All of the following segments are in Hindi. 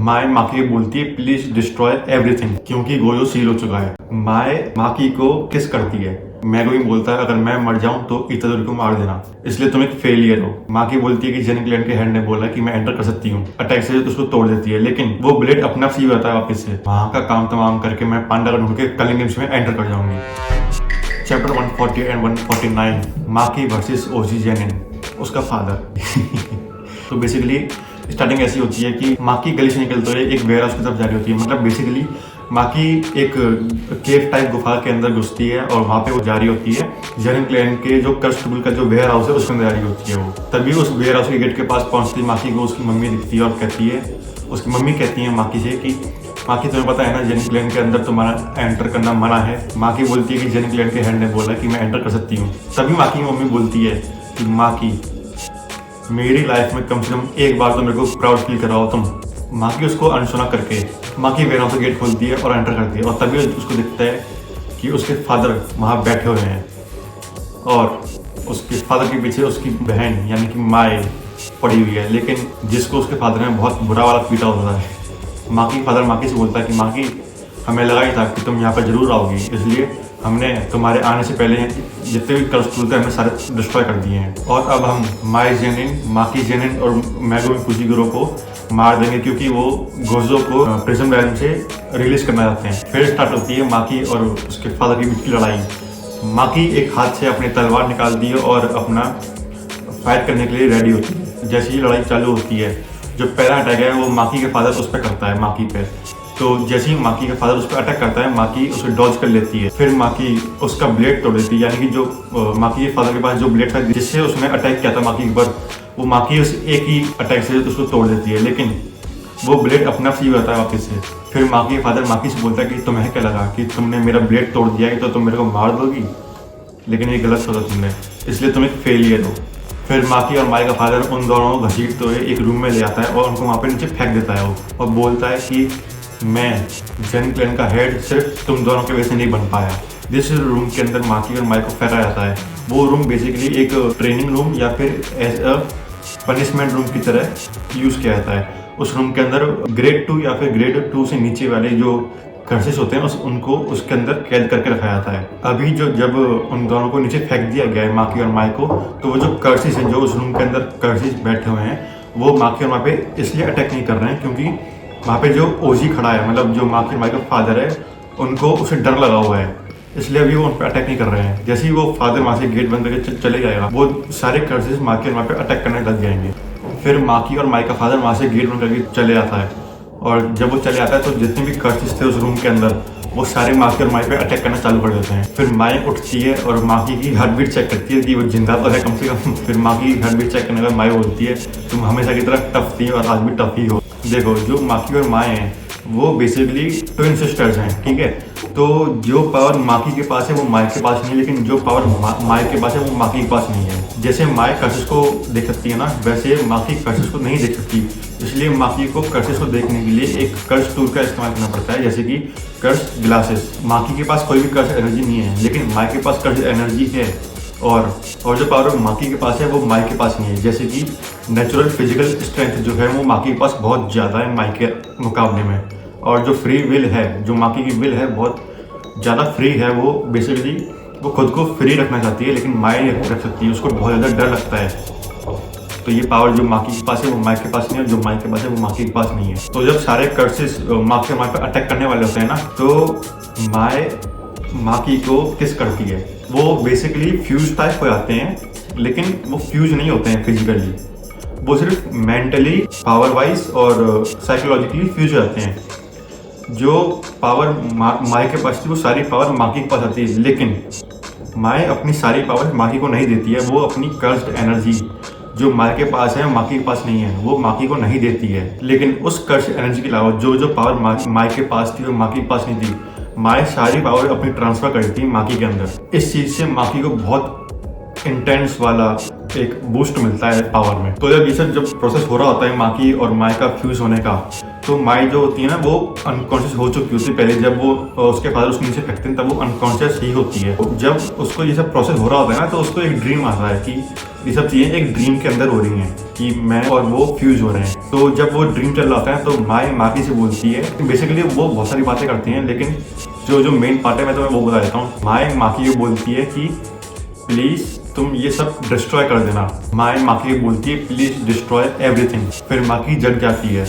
माए माकी को बोलती है प्लीज डिस्ट्रॉय एवरीथिंग, क्योंकि गोयो सील हो चुका है। माए माकी को किस करती है। मैगो भी बोलता है अगर मैं मर जाऊं तो इतादोरी को मार देना, इसलिए तुम एक फेलियर हो। माकी बोलती है कि जेनिक लैंड के हेड ने बोला कि मैं एंटर कर सकती हूँ। अटैक से उसको तोड़ देती है, लेकिन वो ब्लेड अपना सी होता है वापस से। वहां का काम तमाम करके मैं पांडा का ढूंढ के कलिंग गेम्स में एंटर कर जाऊंगी। Chapter 140 and 149 Maki versus Ogi Zenin, उसका फादर। तो बेसिकली स्टार्टिंग ऐसी होती है कि माकी गली से निकलते हुए एक वेयर हाउस की तरफ जा रही होती है। मतलब बेसिकली माकी एक केव टाइप गुफा के अंदर घुसती है और वहाँ पे वो जा रही होती है जेनिन क्लैन के जो कर्स्टबल का जो वेयर हाउस है उसके अंदर जा रही होती है। वो तभी उस वेयर हाउस के गेट के पास पहुंचती माकी को उसकी मम्मी दिखती है और कहती है, उसकी मम्मी कहती है माकी से कि माकी तुम्हें पता है ना जेनिन क्लैन के अंदर तुम्हारा एंटर करना मना है। माकी बोलती है कि जेनिन क्लैन के हेड ने बोला कि मैं एंटर कर सकती हूँ। तभी माकी की मम्मी बोलती है कि माकी मेरी लाइफ में कम से कम एक बार तो मेरे को प्राउड फील कराओ तुम। माकी उसको अनसुना करके माकी वेयर हाउस का गेट खोलती है और एंटर करती है और तभी उसको दिखता है कि उसके फादर वहाँ बैठे हुए हैं और उसके फादर के पीछे उसकी बहन यानी कि माए पड़ी हुई है, लेकिन जिसको उसके फादर ने बहुत बुरा वाला पीटा होता है। माकी फादर माकी से बोलता है कि माकी हमें लगा ही था कि तुम यहाँ पर जरूर आओगी, इसलिए हमने तुम्हारे आने से पहले जितने भी कर्स्टबल थे हमने सारे डिस्ट्रॉय कर दिए हैं और अब हम माई जेनिन, माकी जेनिन और मैगो फुजीगुरो को मार देंगे क्योंकि वो गोजो को प्रिजन वैन से रिलीज करना चाहते हैं। फिर स्टार्ट होती है माकी और उसके फादर के बीच की लड़ाई। माकी एक हाथ से अपनी तलवार निकालती है और अपना फाइट करने के लिए रेडी होती है। जैसे ही लड़ाई चालू होती है जो पहला अटैक है वो माकी के फादर उस पर करता है माकी पे। तो जैसे ही माकी का फादर उस पर अटैक करता है माकी उसे डॉज कर लेती है। फिर माकी उसका ब्लेड तोड़ देती है, यानी कि जो माकी के फादर के पास जो ब्लेड था जिससे उसने अटैक किया था माकी के ऊपर, वो माकी उस एक ही अटैक से उसको तोड़ देती है, लेकिन वो ब्लेड अपना सी होता है वापस से। फिर माकी के फादर माकी से बोलता है कि तुम्हें क्या लगा कि तुमने मेरा ब्लेड तोड़ दिया है तो तुम मेरे को मार दोगी, लेकिन ये गलत सोचा तुमने, इसलिए तुम एक फेलियर हो। फिर माकी और माई का फादर उन दोनों को घसीटते हुए एक रूम में ले आता है और उनको वहाँ पे नीचे फेंक देता है वो, और बोलता है कि मैं जेनिन क्लैन का हेड सिर्फ तुम दोनों की वजह से नहीं बन पाया। जिस रूम के अंदर माकी और माई को फेंका जाता है वो रूम बेसिकली एक ट्रेनिंग रूम या फिर एज अ पनिशमेंट रूम की तरह यूज़ किया जाता है। उस रूम के अंदर ग्रेड 2 या फिर ग्रेड 2 से नीचे वाले जो कर्सेस होते हैं उनको उसके अंदर कैद करके रखा जाता है। अभी जब उन दोनों को नीचे फेंक दिया गया है माकी और माई को, तो वो जो कर्सेस हैं जो उस रूम के अंदर कर्सेस बैठे हुए हैं वो माकी और माई पे इसलिए अटैक नहीं कर रहे हैं क्योंकि वहाँ पे जो ओजी खड़ा है, मतलब जो माकी और माई का फादर है, उनको उसे डर लगा हुआ है, इसलिए अभी वो उन पर अटैक नहीं कर रहे हैं। जैसे ही वो फादर वहाँ से गेट बंद करके चले जाएगा वो सारे कर्सेस माकी और माई पे अटैक करने लग जाएंगे। फिर माकी और माई का फादर वहाँ से गेट बंद करके चले जाता है और जब वो चले आता है तो जितने भी कर्सेस थे उस रूम के अंदर वो सारे माकी और माई पे अटैक करना चालू कर देते हैं। फिर माई उठती है और माकी की हार्ट बीट चेक करती है कि वो जिंदा तो है कम से कम। फिर माकी की हार्ट बीट चेक करने के बाद माई बोलती है तुम हमेशा की तरह टफ थी और आज भी टफ ही हो। देखो जो माकी और माई हैं वो बेसिकली ट्विन सिस्टर्स हैं, ठीक है। तो जो पावर माकी के पास है वो माई के पास नहीं है, लेकिन जो पावर माई के पास है वो माकी के पास नहीं है। जैसे माई कर्सेस को देख सकती है ना, वैसे माकी कर्सेस को नहीं देख सकती, इसलिए माकी को कर्सेस को देखने के लिए एक कर्स टूल का इस्तेमाल करना पड़ता है, जैसे कि कर्स ग्लासेस। माकी के पास कोई भी कर्स एनर्जी नहीं है, लेकिन माई के पास कर्स एनर्जी है और जो पावर माकी के पास है वो माई के पास नहीं है। जैसे कि नेचुरल फिजिकल स्ट्रेंथ जो है वो माकी के पास बहुत ज़्यादा है माई के मुकाबले में, और जो फ्री विल है, जो माकी की विल है बहुत ज़्यादा फ्री है। वो बेसिकली वो खुद को फ्री रखना चाहती है, लेकिन माई नहीं रख सकती, उसको बहुत ज़्यादा डर लगता है। तो ये पावर जो माकी के पास है वो माई के पास नहीं है, और जो माई के पास है वो माकी के पास नहीं है। तो जब सारे कर्सेस माकी और माई पर अटैक करने वाले होते हैं ना, तो माई माकी को किस करती है। वो बेसिकली फ्यूज टाइप हो जाते हैं, लेकिन वो फ्यूज नहीं होते हैं फिजिकली, वो सिर्फ मेंटली, पावर वाइज और साइकोलॉजिकली फ्यूज हो जाते हैं। जो पावर माई के पास थी वो सारी पावर माकी के पास आती है, लेकिन माई अपनी सारी पावर माकी को नहीं देती है। वो अपनी कर्स्ड एनर्जी जो माई के पास है माकी के पास नहीं है, वो माकी को नहीं देती है। लेकिन उस कर्स्ड एनर्जी के अलावा जो पावर माई के पास थी वो माकी के पास नहीं थी, माई सारी पावर अपनी ट्रांसफर करती थी माकी के अंदर। इस चीज़ से माकी को बहुत इंटेंस वाला एक बूस्ट मिलता है पावर में। तो जब ये सब जब प्रोसेस हो रहा होता है माकी और माई का फ्यूज होने का, तो माई जो होती है ना वो अनकॉन्शियस हो चुकी होती है पहले। जब वो उसके फादर उसको नीचे फेंकते हैं तब वो अनकॉन्शियस ही होती है। जब उसको ये सब प्रोसेस हो रहा होता है ना, तो उसको एक ड्रीम आता है कि ये सब चीज़ें एक ड्रीम के अंदर हो रही हैं कि मैं और वो फ्यूज हो रहे हैं। तो जब वो ड्रीम चल रहा होता है तो माई माकी से बोलती है, बेसिकली वो बहुत सारी बातें करती हैं, लेकिन जो मेन पार्ट है मैं तुम्हें वो बता देता हूँ। माई माकी को बोलती है कि प्लीज तुम ये सब डिस्ट्रॉय कर देना। माई माकी बोलती है प्लीज डिस्ट्रॉय एवरीथिंग। फिर माकी जग जाती है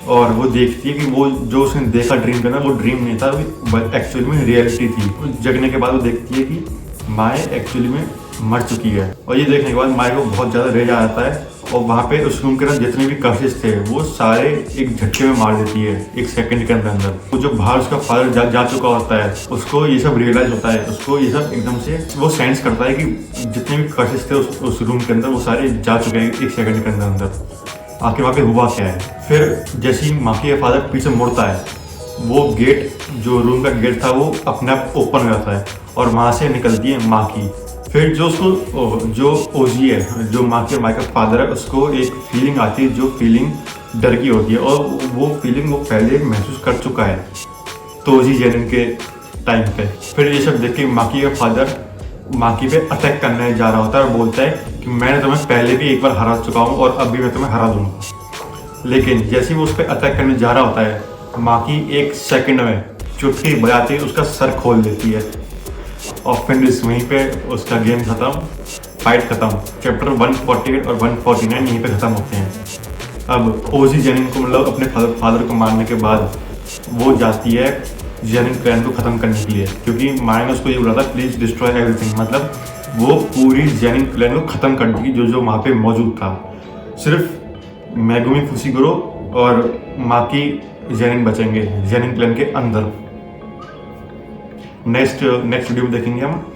और वो देखती है कि वो जो उसने देखा ड्रीम के अंदर वो ड्रीम नहीं था, वो एक्चुअली में रियलिटी थी। जगने के बाद वो देखती है कि माई एक्चुअली में मर चुकी है। और ये देखने के बाद माई को बहुत ज़्यादा रेज आ जाता है और वहाँ पे उस रूम के अंदर जितने भी कर्सेस थे वो सारे एक झटके में मार देती है, एक सेकंड के अंदर। वो जो बाहर उसका फादर जा चुका होता है उसको ये सब रियलाइज होता है, उसको ये सब एकदम से वो सेंस करता है कि जितने भी कर्सेस थे उस रूम के अंदर वो सारे जा चुके हैं एक सेकंड के अंदर। आखिर वहाँ पे हुआ क्या है। फिर जैसे ही माकी का फादर पीछे मुड़ता है, वो गेट जो रूम का गेट था वो अपने आप ओपन हो जाता है और वहाँ से निकलती है माकी। फिर जो उसको जो ओजी है, जो माकी और माई का फादर है, उसको एक फीलिंग आती है जो फीलिंग डर की होती है और वो फीलिंग वो पहले महसूस कर चुका है तो ओजी जेनिन के टाइम पे। फिर ये सब देख के माकी का फादर माकी पे अटैक करने जा रहा होता है और बोलता है कि मैंने तुम्हें पहले भी एक बार हरा चुका हूँ और अभी मैं तुम्हें हरा दूंगा। लेकिन जैसे ही वो उस पर अटैक करने जा रहा होता है, माकी एक सेकंड में चुटकी बजाती उसका सर खोल देती है और फिर वहीं पे उसका गेम खत्म, फाइट खत्म। चैप्टर 148 और 149 यहीं पे खत्म होते हैं। अब ओजी जेनिन को मतलब अपने फादर को मारने के बाद वो जाती है जेनिन क्लैन को ख़त्म करने के लिए, क्योंकि माया ने उसको ये बोला था प्लीज़ डिस्ट्रॉय एवरीथिंग। मतलब वो पूरी जेनिन क्लैन को ख़त्म कर देगी जो वहाँ पे मौजूद था। सिर्फ मेगुमी फुशिगुरो और माकी जेनिन बचेंगे जेनिन क्लैन के अंदर। नेक्स्ट वीडियो में देखेंगे हम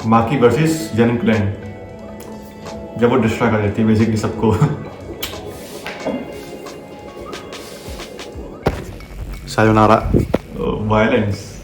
माकी वर्सेस जेनिन क्लैन, जब वो डिस्ट्रॉय कर देती है बेसिकली सबको। Sayonara violence.